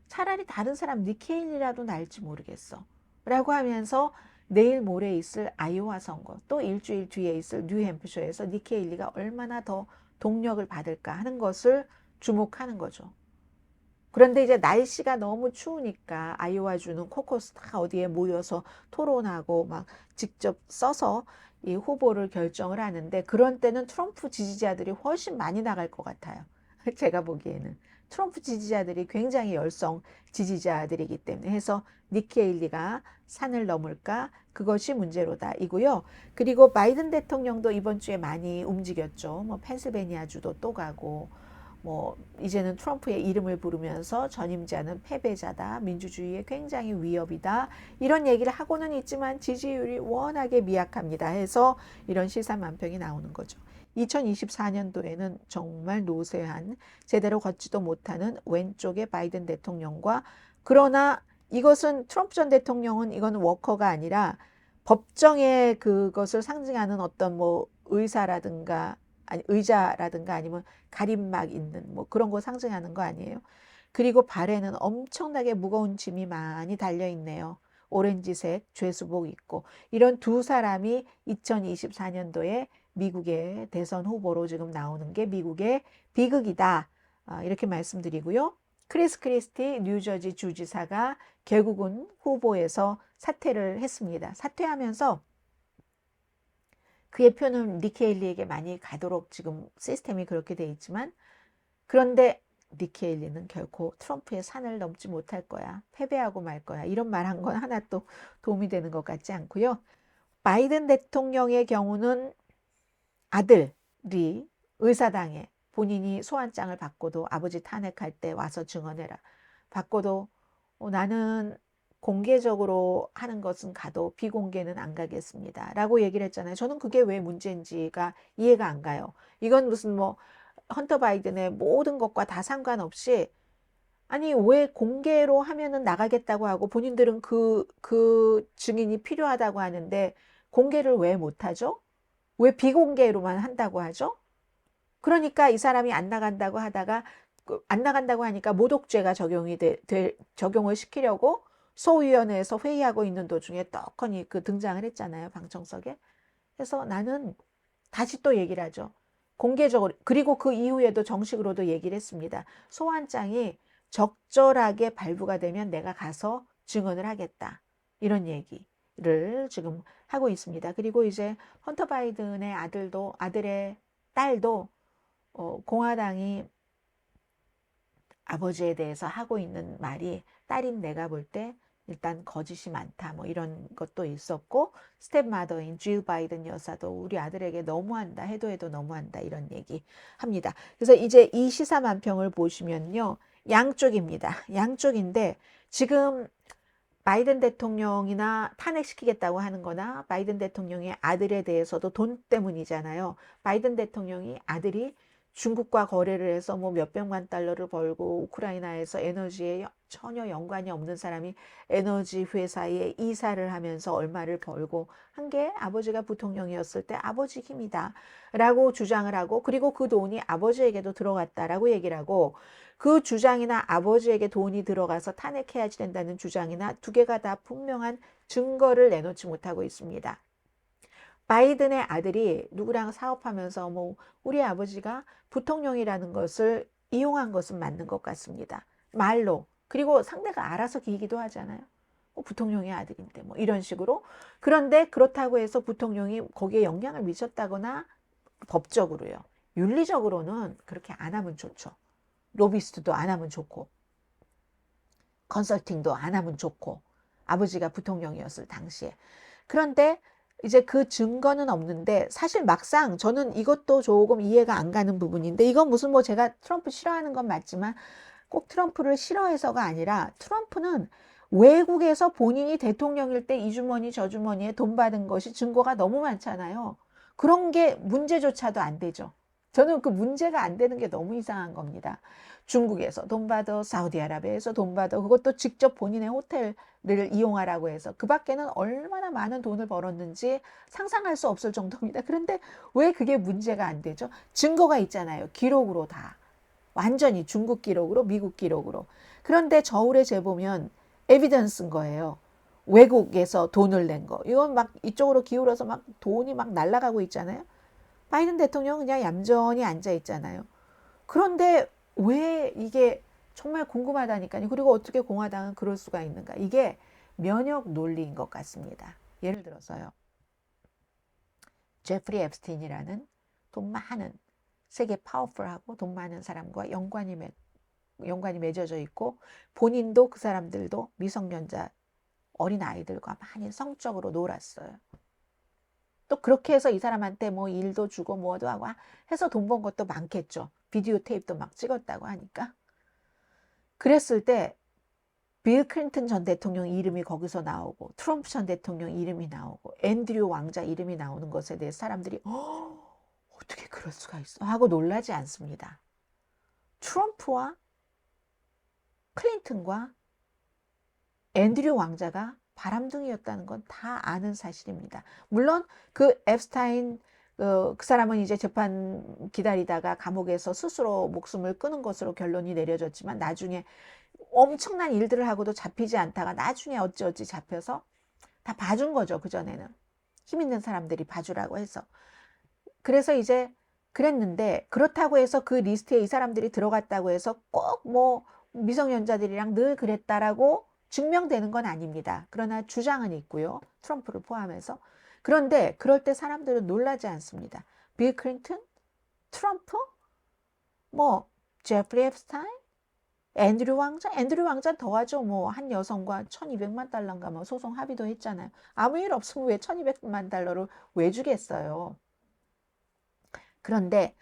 차라리 다른 사람 니키 헤일리라도 날지 모르겠어. 라고 하면서 내일 모레 있을 아이오와 선거, 또 일주일 뒤에 있을 뉴햄프셔에서 니키 헤일리가 얼마나 더 동력을 받을까 하는 것을 주목하는 거죠. 그런데 이제 날씨가 너무 추우니까 아이오와주는 코커스 다 어디에 모여서 토론하고 막 직접 써서 이 후보를 결정을 하는데, 그런 때는 트럼프 지지자들이 훨씬 많이 나갈 것 같아요. 제가 보기에는 트럼프 지지자들이 굉장히 열성 지지자들이기 때문에, 해서 니키 헤일리가 산을 넘을까, 그것이 문제로다 이고요. 그리고 바이든 대통령도 이번 주에 많이 움직였죠. 뭐 펜실베니아주도 또 가고, 뭐 이제는 트럼프의 이름을 부르면서 전임자는 패배자다, 민주주의에 굉장히 위협이다, 이런 얘기를 하고는 있지만 지지율이 워낙에 미약합니다 해서 이런 시사만평이 나오는 거죠. 2024년도에는 정말 노쇠한, 제대로 걷지도 못하는 왼쪽의 바이든 대통령과, 그러나 이것은 트럼프 전 대통령은 이건 워커가 아니라 법정의 그것을 상징하는 어떤 뭐 의사라든가, 아니 의자라든가 아니면 가림막 있는 뭐 그런 거 상징하는 거 아니에요. 그리고 발에는 엄청나게 무거운 짐이 많이 달려 있네요. 오렌지색 죄수복 입고. 이런 두 사람이 2024년도에 미국의 대선 후보로 지금 나오는 게 미국의 비극이다. 이렇게 말씀드리고요. 크리스 크리스티 뉴저지 주지사가 결국은 후보에서 사퇴를 했습니다. 사퇴하면서 그의 표는 니키 헤일리에게 많이 가도록 지금 시스템이 그렇게 돼 있지만, 그런데 니키 헤일리는 결코 트럼프의 산을 넘지 못할 거야, 패배하고 말 거야, 이런 말 한 건 하나도 도움이 되는 것 같지 않고요. 바이든 대통령의 경우는 아들이 의사당에 본인이 소환장을 받고도, 아버지 탄핵할 때 와서 증언해라, 받고도 나는 공개적으로 하는 것은 가도 비공개는 안 가겠습니다 라고 얘기를 했잖아요. 저는 그게 왜 문제인지가 이해가 안 가요. 이건 무슨 뭐 헌터 바이든의 모든 것과 다 상관없이, 아니 왜 공개로 하면은 나가겠다고 하고, 본인들은 그 증인이 필요하다고 하는데 공개를 왜 못하죠? 왜 비공개로만 한다고 하죠? 그러니까 이 사람이 안 나간다고 하다가, 안 나간다고 하니까 모독죄가 적용을 시키려고 소위원회에서 회의하고 있는 도중에 떡하니 등장을 했잖아요, 방청석에. 그래서 나는 다시 또 얘기를 하죠. 공개적으로. 그리고 그 이후에도 정식으로도 얘기를 했습니다. 소환장이 적절하게 발부가 되면 내가 가서 증언을 하겠다, 이런 얘기를 지금 하고 있습니다. 그리고 이제 헌터 바이든의 아들의 딸도 공화당이 아버지에 대해서 하고 있는 말이, 딸인 내가 볼 때 일단 거짓이 많다. 뭐 이런 것도 있었고 스텝마더인 질 바이든 여사도 우리 아들에게 너무한다. 해도 너무한다. 이런 얘기 합니다. 그래서 이제 이 시사만평을 보시면요. 양쪽입니다. 양쪽인데 지금 바이든 대통령이나 탄핵시키겠다고 하는 거나 바이든 대통령의 아들에 대해서도 돈 때문이잖아요. 바이든 대통령이 아들이 중국과 거래를 해서 뭐 몇백만 달러를 벌고 우크라이나에서 에너지에 전혀 연관이 없는 사람이 에너지 회사에 이사를 하면서 얼마를 벌고 한 게 아버지가 부통령이었을 때 아버지 힘이다 라고 주장을 하고, 그리고 그 돈이 아버지에게도 들어갔다라고 얘기를 하고, 그 주장이나 아버지에게 돈이 들어가서 탄핵해야지 된다는 주장이나 두 개가 다 분명한 증거를 내놓지 못하고 있습니다. 바이든의 아들이 누구랑 사업하면서 뭐 우리 아버지가 부통령이라는 것을 이용한 것은 맞는 것 같습니다. 말로. 그리고 상대가 알아서 기기도 하잖아요. 부통령의 아들인데 뭐 이런 식으로. 그런데 그렇다고 해서 부통령이 거기에 영향을 미쳤다거나 법적으로요. 윤리적으로는 그렇게 안 하면 좋죠. 로비스트도 안 하면 좋고 컨설팅도 안 하면 좋고 아버지가 부통령이었을 당시에. 그런데 이제 그 증거는 없는데 사실 막상 저는 이것도 조금 이해가 안 가는 부분인데, 이건 무슨 뭐 제가 트럼프 싫어하는 건 맞지만 꼭 트럼프를 싫어해서가 아니라 트럼프는 외국에서 본인이 대통령일 때 이 주머니 저 주머니에 돈 받은 것이 증거가 너무 많잖아요. 그런 게 문제조차도 안 되죠. 저는 그 문제가 안 되는 게 너무 이상한 겁니다. 중국에서 돈 받아, 사우디아라비아에서 돈 받아, 그것도 직접 본인의 호텔을 이용하라고 해서 그 밖에는 얼마나 많은 돈을 벌었는지 상상할 수 없을 정도입니다. 그런데 왜 그게 문제가 안 되죠? 증거가 있잖아요. 기록으로 다. 완전히 중국 기록으로, 미국 기록으로. 그런데 저울에 재보면 에비던스인 거예요. 외국에서 돈을 낸 거. 이건 막 이쪽으로 기울어서 막 돈이 막 날아가고 있잖아요. 바이든 대통령은 그냥 얌전히 앉아 있잖아요. 그런데 왜 이게 정말 궁금하다니까요. 그리고 어떻게 공화당은 그럴 수가 있는가. 이게 면역 논리인 것 같습니다. 예를 들어서요. 제프리 앱스틴이라는 돈 많은, 세계 파워풀하고 돈 많은 사람과 연관이 맺어져 있고, 본인도 그 사람들도 미성년자 어린 아이들과 많이 성적으로 놀았어요. 또 그렇게 해서 이 사람한테 뭐 일도 주고 뭐도 하고 해서 돈 번 것도 많겠죠. 비디오 테이프도 막 찍었다고 하니까. 그랬을 때 빌 클린턴 전 대통령 이름이 거기서 나오고 트럼프 전 대통령 이름이 나오고 앤드류 왕자 이름이 나오는 것에 대해 사람들이 어떻게 그럴 수가 있어 하고 놀라지 않습니다. 트럼프와 클린턴과 앤드류 왕자가 바람둥이였다는 건 다 아는 사실입니다. 물론 그 앱스타인 그 사람은 이제 재판 기다리다가 감옥에서 스스로 목숨을 끊은 것으로 결론이 내려졌지만 나중에 엄청난 일들을 하고도 잡히지 않다가 나중에 어찌어찌 잡혀서 다 봐준 거죠. 그전에는 힘 있는 사람들이 봐주라고 해서. 그래서 이제 그랬는데, 그렇다고 해서 그 리스트에 이 사람들이 들어갔다고 해서 꼭 뭐 미성년자들이랑 늘 그랬다라고 증명되는 건 아닙니다. 그러나 주장은 있고요. 트럼프를 포함해서. 그런데 그럴 때 사람들은 놀라지 않습니다. 빌 클린턴, 트럼프, 뭐 제프리 앱스타인, 앤드류 왕자? 앤드류 왕자 더하죠. 뭐 한 여성과 1200만 달러인가 뭐 소송 합의도 했잖아요. 아무 일 없으면 왜 1200만 달러를 왜 주겠어요. 그런데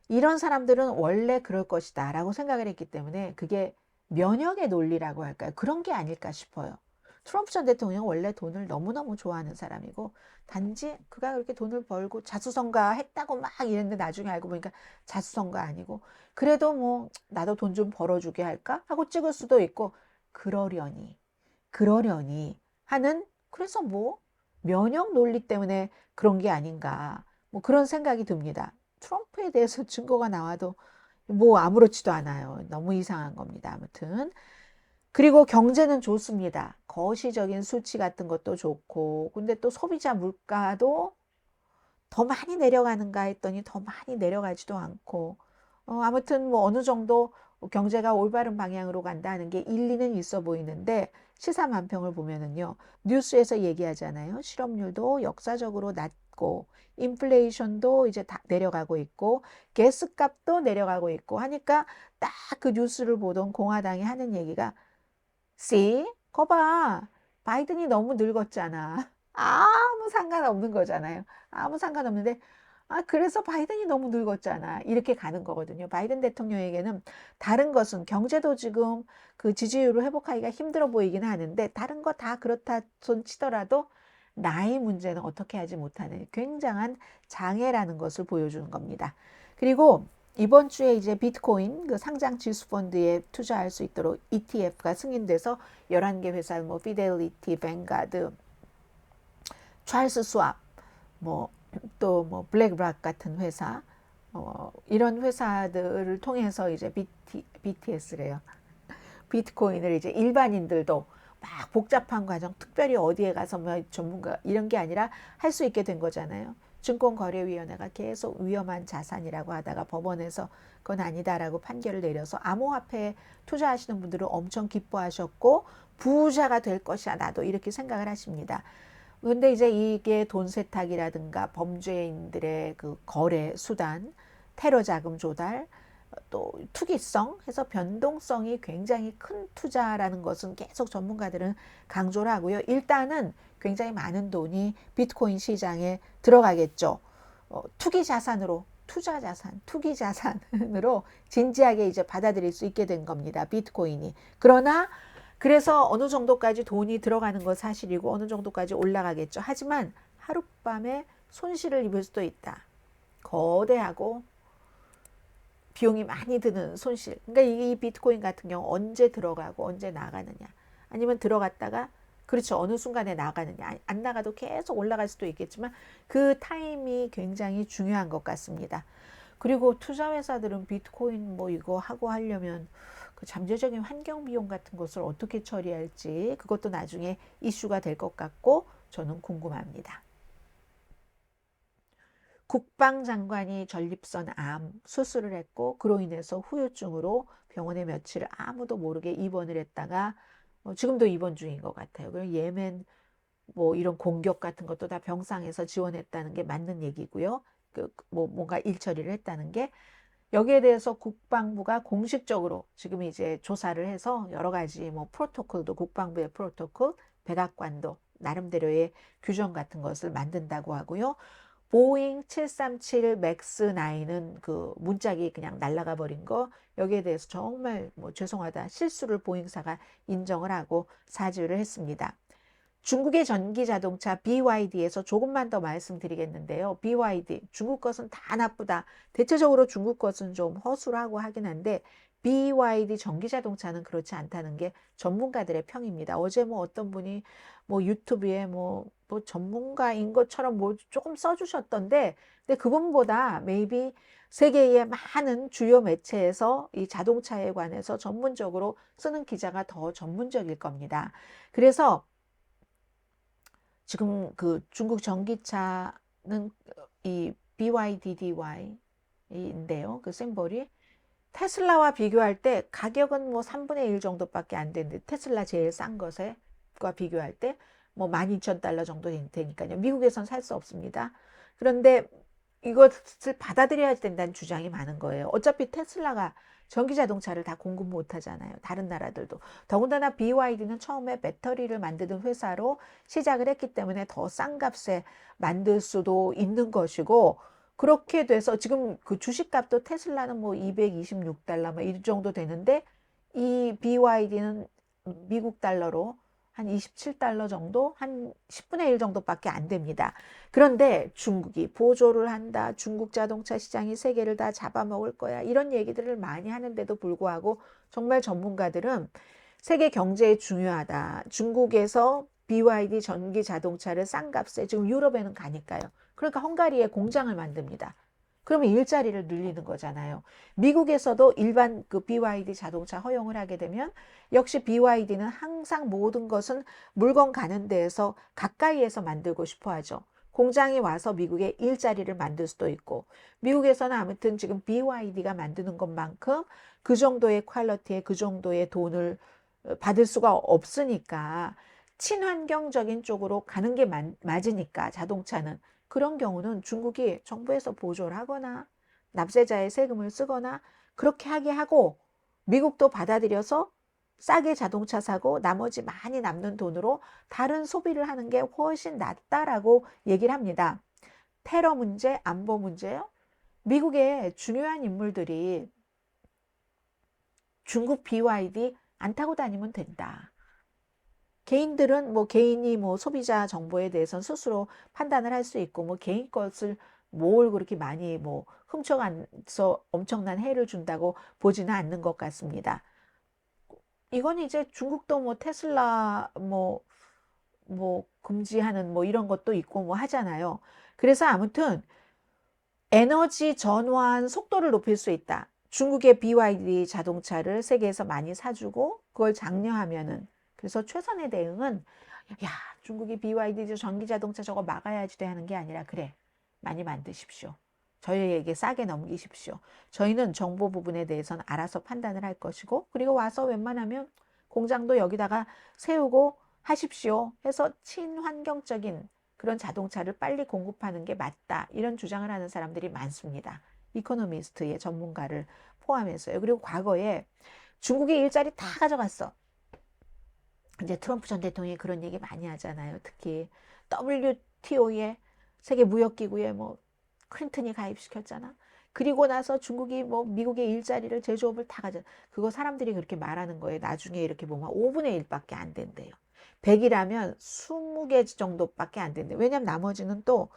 이런 사람들은 원래 그럴 것이다 라고 생각을 했기 때문에 그게 면역의 논리라고 할까요? 그런 게 아닐까 싶어요. 트럼프 전 대통령은 원래 돈을 너무너무 좋아하는 사람이고, 단지 그가 그렇게 돈을 벌고 자수성가 했다고 막 이랬는데 나중에 알고 보니까 자수성가 아니고, 그래도 뭐 나도 돈 좀 벌어주게 할까 하고 찍을 수도 있고, 그러려니 하는, 그래서 뭐 면역 논리 때문에 그런 게 아닌가 뭐 그런 생각이 듭니다. 트럼프에 대해서 증거가 나와도 뭐 아무렇지도 않아요. 너무 이상한 겁니다. 아무튼. 그리고 경제는 좋습니다. 거시적인 수치 같은 것도 좋고, 근데 또 소비자 물가도 더 많이 내려가는가 했더니 더 많이 내려가지도 않고, 아무튼 뭐 어느 정도 경제가 올바른 방향으로 간다는 게 일리는 있어 보이는데, 시사만평을 보면은요, 뉴스에서 얘기하잖아요. 실업률도 역사적으로 낮고, 인플레이션도 이제 다 내려가고 있고, 가스값도 내려가고 있고 하니까 딱 그 뉴스를 보던 공화당이 하는 얘기가, See? 거봐. 바이든이 너무 늙었잖아. 아무 상관없는 거잖아요. 아무 상관없는데 그래서 바이든이 너무 늙었잖아. 이렇게 가는 거거든요. 바이든 대통령에게는 다른 것은 경제도 지금 그 지지율을 회복하기가 힘들어 보이긴 하는데 다른 거 다 그렇다 손 치더라도 나이 문제는 어떻게 하지 못하는 굉장한 장애라는 것을 보여주는 겁니다. 그리고 이번 주에 이제 비트코인 그 상장 지수 펀드에 투자할 수 있도록 ETF가 승인돼서 11개 회사 뭐 피델리티, 뱅가드, 찰스 스왑, 뭐 또 뭐 블랙락 같은 회사 이런 회사들을 통해서 이제 BTS래요. 비트코인을 이제 일반인들도 막 복잡한 과정, 특별히 어디에 가서 뭐 전문가 이런 게 아니라 할 수 있게 된 거잖아요. 증권거래위원회가 계속 위험한 자산이라고 하다가 법원에서 그건 아니다라고 판결을 내려서 암호화폐에 투자하시는 분들은 엄청 기뻐하셨고 부자가 될 것이야 나도 이렇게 생각을 하십니다. 근데 이제 이게 돈 세탁이라든가 범죄인들의 그 거래 수단, 테러 자금 조달, 또 투기성 해서 변동성이 굉장히 큰 투자라는 것은 계속 전문가들은 강조를 하고요. 일단은 굉장히 많은 돈이 비트코인 시장에 들어가겠죠. 투기 자산으로 투자 자산, 투기 자산으로 진지하게 이제 받아들일 수 있게 된 겁니다. 비트코인이. 그러나 그래서 어느 정도까지 돈이 들어가는 건 사실이고 어느 정도까지 올라가겠죠. 하지만 하룻밤에 손실을 입을 수도 있다. 거대하고 비용이 많이 드는 손실. 그러니까 이 비트코인 같은 경우 언제 들어가고 언제 나가느냐. 아니면 들어갔다가 그렇죠. 어느 순간에 나가느냐. 안 나가도 계속 올라갈 수도 있겠지만 그 타임이 굉장히 중요한 것 같습니다. 그리고 투자회사들은 비트코인 뭐 이거 하고 하려면 그 잠재적인 환경 비용 같은 것을 어떻게 처리할지 그것도 나중에 이슈가 될 것 같고 저는 궁금합니다. 국방장관이 전립선 암 수술을 했고 그로 인해서 후유증으로 병원에 며칠 아무도 모르게 입원을 했다가 지금도 입원 중인 것 같아요. 그리고 예멘 뭐 이런 공격 같은 것도 다 병상에서 지원했다는 게 맞는 얘기고요. 뭐 뭔가 일처리를 했다는 게 여기에 대해서 국방부가 공식적으로 지금 이제 조사를 해서 여러 가지 뭐 프로토콜도 국방부의 프로토콜, 백악관도 나름대로의 규정 같은 것을 만든다고 하고요. 보잉 737 맥스 9은 그 문짝이 그냥 날아가 버린 거 여기에 대해서 정말 뭐 죄송하다 실수를 보잉사가 인정을 하고 사죄를 했습니다. 중국의 전기 자동차 BYD에서 조금만 더 말씀드리겠는데요. BYD, 중국 것은 다 나쁘다. 대체적으로 중국 것은 좀 허술하고 하긴 한데 BYD 전기 자동차는 그렇지 않다는 게 전문가들의 평입니다. 어제 뭐 어떤 분이 뭐 유튜브에 뭐 전문가인 것처럼 뭐 조금 써주셨던데 근데 그분보다 maybe 세계의 많은 주요 매체에서 이 자동차에 관해서 전문적으로 쓰는 기자가 더 전문적일 겁니다. 그래서 지금 그 중국 전기차는 이 BYDDY인데요. 그 심볼이 테슬라와 비교할 때 가격은 뭐 3분의 1 정도밖에 안 되는데 테슬라 제일 싼 것과 비교할 때 뭐 12,000달러 정도 되니까요. 미국에선 살 수 없습니다. 그런데 이것을 받아들여야 된다는 주장이 많은 거예요. 어차피 테슬라가 전기 자동차를 다 공급 못 하잖아요. 다른 나라들도. 더군다나 BYD는 처음에 배터리를 만드는 회사로 시작을 했기 때문에 더 싼 값에 만들 수도 있는 것이고 그렇게 돼서 지금 그 주식값도 테슬라는 뭐 226달러 뭐 이 정도 되는데 이 BYD는 미국 달러로 한 27달러 정도, 한 10분의 1 정도밖에 안 됩니다. 그런데 중국이 보조를 한다. 중국 자동차 시장이 세계를 다 잡아먹을 거야. 이런 얘기들을 많이 하는데도 불구하고 정말 전문가들은 세계 경제에 중요하다. 중국에서 BYD 전기 자동차를 싼 값에 지금 유럽에는 가니까요. 그러니까 헝가리에 공장을 만듭니다. 그러면 일자리를 늘리는 거잖아요. 미국에서도 일반 그 BYD 자동차 허용을 하게 되면 역시 BYD는 항상 모든 것은 물건 가는 데에서 가까이에서 만들고 싶어 하죠. 공장이 와서 미국에 일자리를 만들 수도 있고 미국에서는 아무튼 지금 BYD가 만드는 것만큼 그 정도의 퀄리티에 그 정도의 돈을 받을 수가 없으니까 친환경적인 쪽으로 가는 게 맞으니까 자동차는 그런 경우는 중국이 정부에서 보조를 하거나 납세자의 세금을 쓰거나 그렇게 하게 하고 미국도 받아들여서 싸게 자동차 사고 나머지 많이 남는 돈으로 다른 소비를 하는 게 훨씬 낫다라고 얘기를 합니다. 테러 문제, 안보 문제요. 미국의 중요한 인물들이 중국 BYD 안 타고 다니면 된다. 개인들은 뭐 개인이 뭐 소비자 정보에 대해서는 스스로 판단을 할 수 있고 뭐 개인 것을 뭘 그렇게 많이 뭐 훔쳐가서 엄청난 해를 준다고 보지는 않는 것 같습니다. 이건 이제 중국도 뭐 테슬라 뭐 금지하는 뭐 이런 것도 있고 뭐 하잖아요. 그래서 아무튼 에너지 전환 속도를 높일 수 있다. 중국의 BYD 자동차를 세계에서 많이 사주고 그걸 장려하면은 그래서 최선의 대응은 야 중국이 BYD 전기 자동차 저거 막아야지 돼 하는 게 아니라 그래 많이 만드십시오. 저희에게 싸게 넘기십시오. 저희는 정보 부분에 대해서는 알아서 판단을 할 것이고 그리고 와서 웬만하면 공장도 여기다가 세우고 하십시오 해서 친환경적인 그런 자동차를 빨리 공급하는 게 맞다. 이런 주장을 하는 사람들이 많습니다. 이코노미스트의 전문가를 포함해서요. 그리고 과거에 중국의 일자리 다 가져갔어. 이제 트럼프 전 대통령이 그런 얘기 많이 하잖아요. 특히 WTO에 세계 무역기구에 뭐 클린턴이 가입시켰잖아. 그리고 나서 중국이 뭐 미국의 일자리를 제조업을 다 가져. 그거 사람들이 그렇게 말하는 거예요. 나중에 이렇게 보면 5분의 1밖에 안 된대요. 100이라면 20개 정도밖에 안 된대요. 왜냐면 나머지는 또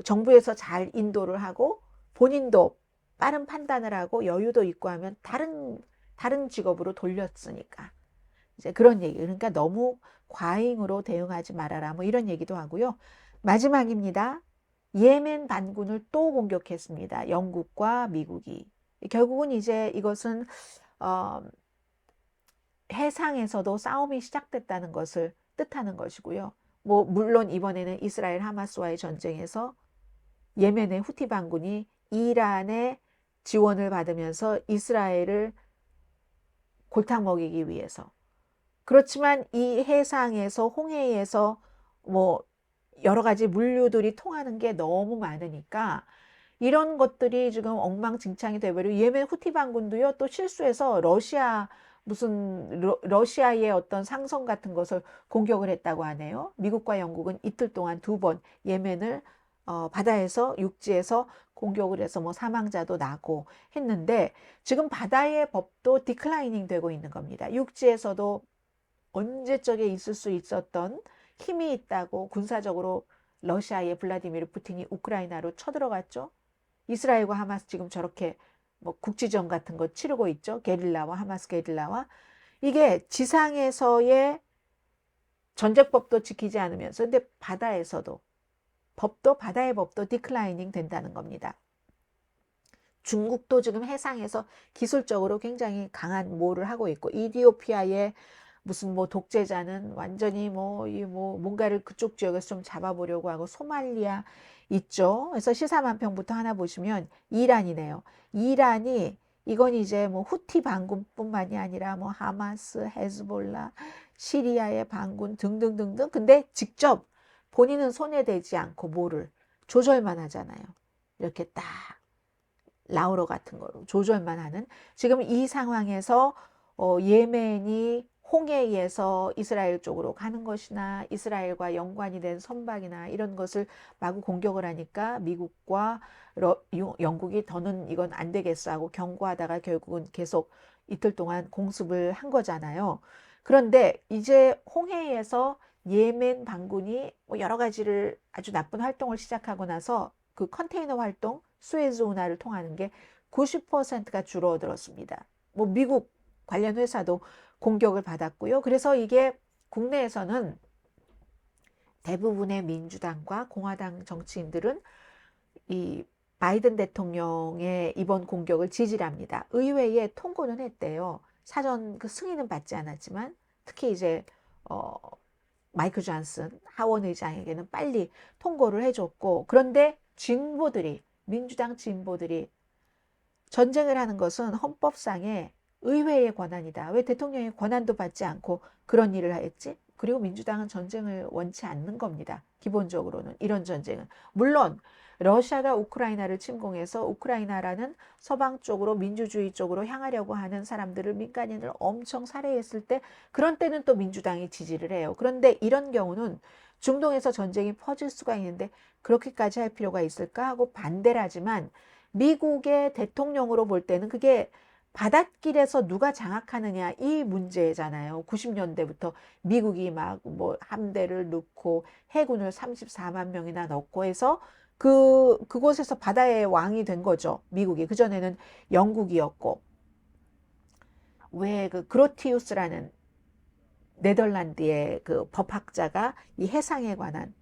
정부에서 잘 인도를 하고 본인도 빠른 판단을 하고 여유도 있고 하면 다른 직업으로 돌렸으니까. 이제 그런 얘기. 그러니까 너무 과잉으로 대응하지 말아라. 뭐 이런 얘기도 하고요. 마지막입니다. 예멘 반군을 또 공격했습니다. 영국과 미국이. 결국은 이제 이것은 어, 해상에서도 싸움이 시작됐다는 것을 뜻하는 것이고요. 뭐 물론 이번에는 이스라엘 하마스와의 전쟁에서 예멘의 후티 반군이 이란의 지원을 받으면서 이스라엘을 골탕 먹이기 위해서 그렇지만 이 해상에서 홍해에서 뭐 여러 가지 물류들이 통하는 게 너무 많으니까 이런 것들이 지금 엉망진창이 돼버리고 예멘 후티 반군도요 또 실수해서 러시아의 어떤 상성 같은 것을 공격을 했다고 하네요. 미국과 영국은 이틀 동안 2번 예멘을 바다에서 육지에서 공격을 해서 뭐 사망자도 나고 했는데 지금 바다의 법도 디클라이닝 되고 있는 겁니다. 육지에서도 언제적에 있을 수 있었던 힘이 있다고 군사적으로 러시아의 블라디미르 푸틴이 우크라이나로 쳐들어갔죠. 이스라엘과 하마스 지금 저렇게 뭐 국지전 같은 거 치르고 있죠. 게릴라와 하마스 게릴라와. 이게 지상에서의 전쟁법도 지키지 않으면서 근데 바다의 법도 디클라이닝 된다는 겁니다. 중국도 지금 해상에서 기술적으로 굉장히 강한 뭐를 하고 있고 이디오피아의 무슨 뭐 독재자는 완전히 뭔가를 그쪽 지역에서 좀 잡아보려고 하고 소말리아 있죠. 그래서 시사만평부터 하나 보시면 이란이네요. 이란이 이건 이제 뭐 후티 반군뿐만이 아니라 뭐 하마스, 헤즈볼라, 시리아의 반군 등등등등. 근데 직접 본인은 손에 대지 않고 뭐를 조절만 하잖아요. 이렇게 딱 라우러 같은 거로 조절만 하는 지금 이 상황에서 예멘이 홍해에서 이스라엘 쪽으로 가는 것이나 이스라엘과 연관이 된 선박이나 이런 것을 마구 공격을 하니까 미국과 영국이 더는 이건 안 되겠어 하고 경고하다가 결국은 계속 이틀 동안 공습을 한 거잖아요. 그런데 이제 홍해에서 예멘 반군이 뭐 여러 가지를 아주 나쁜 활동을 시작하고 나서 그 컨테이너 활동, 수에즈 운하를 통하는 게 90%가 줄어들었습니다. 뭐 미국 관련 회사도 공격을 받았고요. 그래서 이게 국내에서는 대부분의 민주당과 공화당 정치인들은 이 바이든 대통령의 이번 공격을 지지를 합니다. 의회에 통고는 했대요. 사전 그 승인은 받지 않았지만 특히 이제 마이크 존슨 하원 의장에게는 빨리 통고를 해줬고 그런데 민주당 진보들이 전쟁을 하는 것은 헌법상의 의회의 권한이다. 왜 대통령의 권한도 받지 않고 그런 일을 했지? 그리고 민주당은 전쟁을 원치 않는 겁니다. 기본적으로는 이런 전쟁은. 물론 러시아가 우크라이나를 침공해서 우크라이나라는 서방 쪽으로 민주주의 쪽으로 향하려고 하는 사람들을 민간인을 엄청 살해했을 때 그런 때는 또 민주당이 지지를 해요. 그런데 이런 경우는 중동에서 전쟁이 퍼질 수가 있는데 그렇게까지 할 필요가 있을까 하고 반대를 하지만 미국의 대통령으로 볼 때는 그게 바닷길에서 누가 장악하느냐 이 문제잖아요. 90년대부터 미국이 막 뭐 함대를 넣고 해군을 34만 명이나 넣고 해서 그곳에서 바다의 왕이 된 거죠. 미국이. 그전에는 영국이었고. 왜 그 그로티우스라는 네덜란드의 그 법학자가 이 해상에 관한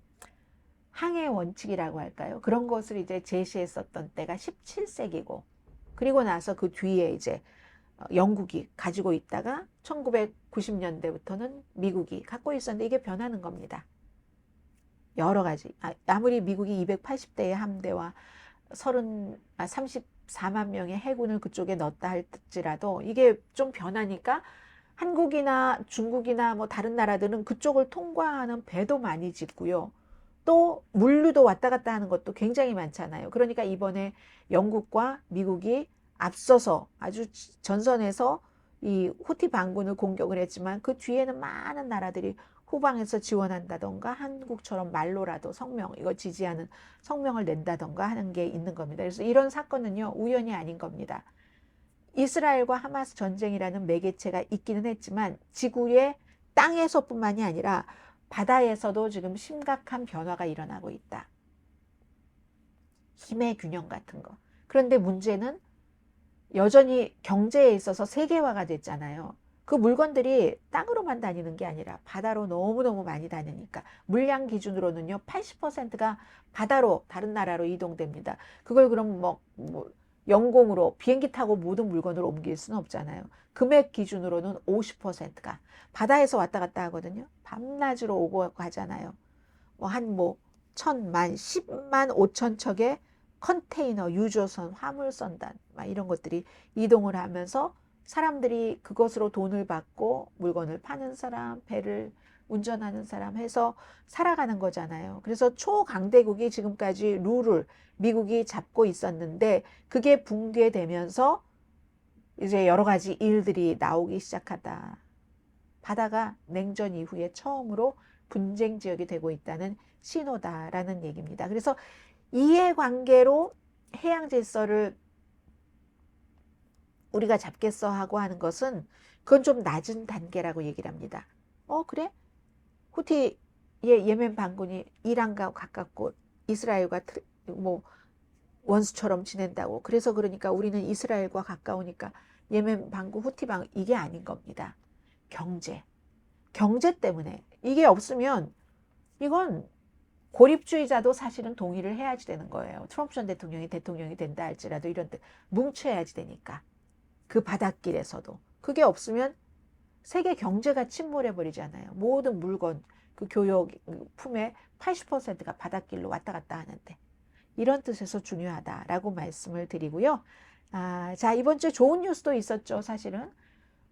항해 원칙이라고 할까요? 그런 것을 이제 제시했었던 때가 17세기고. 그리고 나서 그 뒤에 이제 영국이 가지고 있다가 1990년대부터는 미국이 갖고 있었는데 이게 변하는 겁니다. 여러 가지. 아무리 미국이 280대의 함대와 34만 명의 해군을 그쪽에 넣었다 할지라도 이게 좀 변하니까 한국이나 중국이나 뭐 다른 나라들은 그쪽을 통과하는 배도 많이 짓고요. 또 물류도 왔다 갔다 하는 것도 굉장히 많잖아요. 그러니까 이번에 영국과 미국이 앞서서 아주 전선에서 이 후티 반군을 공격을 했지만 그 뒤에는 많은 나라들이 후방에서 지원한다던가 한국처럼 말로라도 성명, 이거 지지하는 성명을 낸다던가 하는 게 있는 겁니다. 그래서 이런 사건은요, 우연이 아닌 겁니다. 이스라엘과 하마스 전쟁이라는 매개체가 있기는 했지만 지구의 땅에서뿐만이 아니라 바다에서도 지금 심각한 변화가 일어나고 있다. 힘의 균형 같은 거. 그런데 문제는 여전히 경제에 있어서 세계화가 됐잖아요. 그 물건들이 땅으로만 다니는 게 아니라 바다로 너무너무 많이 다니니까 물량 기준으로는요 80%가 바다로 다른 나라로 이동됩니다. 그걸 그럼 뭐 영공으로 비행기 타고 모든 물건을 옮길 수는 없잖아요. 금액 기준으로는 50%가 바다에서 왔다 갔다 하거든요. 밤낮으로 오고 가잖아요. 뭐 1000만, 10만 5천 척의 컨테이너, 유조선, 화물선단 막 이런 것들이 이동을 하면서 사람들이 그것으로 돈을 받고 물건을 파는 사람, 배를 운전하는 사람 해서 살아가는 거잖아요. 그래서 초강대국이 지금까지 룰을 미국이 잡고 있었는데 그게 붕괴되면서 이제 여러 가지 일들이 나오기 시작하다. 바다가 냉전 이후에 처음으로 분쟁 지역이 되고 있다는 신호다라는 얘기입니다. 그래서 이해관계로 해양 질서를 우리가 잡겠어 하고 하는 것은 그건 좀 낮은 단계라고 얘기를 합니다. 그래? 후티의 예멘 반군이 이란과 가깝고 이스라엘과 뭐 원수처럼 지낸다고. 그래서 그러니까 우리는 이스라엘과 가까우니까 예멘 반군, 후티 반군 이게 아닌 겁니다. 경제 때문에 이게 없으면 이건 고립주의자도 사실은 동의를 해야지 되는 거예요. 트럼프 전 대통령이 된다 할지라도 이런 데 뭉쳐야지 되니까. 그 바닷길에서도. 그게 없으면 세계 경제가 침몰해 버리잖아요. 모든 물건, 그 교역 품의 80%가 바닷길로 왔다 갔다 하는데. 이런 뜻에서 중요하다라고 말씀을 드리고요. 자, 이번 주에 좋은 뉴스도 있었죠, 사실은.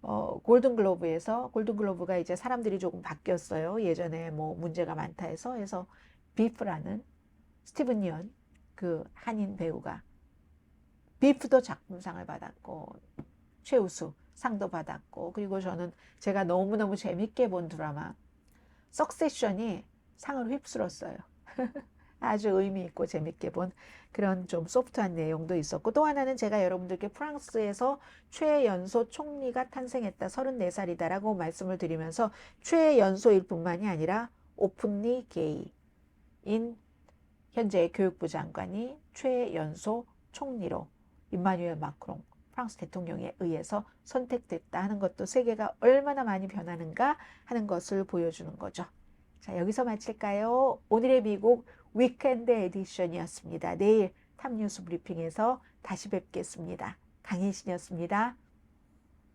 골든글로브가 이제 사람들이 조금 바뀌었어요. 예전에 뭐 문제가 많다 해서 비프라는 스티븐 연 그 한인 배우가 비프도 작품상을 받았고 최우수 상도 받았고 그리고 제가 너무너무 재밌게 본 드라마 석세션이 상을 휩쓸었어요. 아주 의미 있고 재밌게 본 그런 좀 소프트한 내용도 있었고 또 하나는 제가 여러분들께 프랑스에서 최연소 총리가 탄생했다 34살이다 라고 말씀을 드리면서 최연소일 뿐만이 아니라 오픈리 게이인 현재 교육부 장관이 최연소 총리로 임마누엘 마크롱 프랑스 대통령에 의해서 선택됐다 하는 것도 세계가 얼마나 많이 변하는가 하는 것을 보여주는 거죠. 자, 여기서 마칠까요? 오늘의 미국 위켄드 에디션이었습니다. 내일 탑뉴스 브리핑에서 다시 뵙겠습니다. 강혜신이었습니다.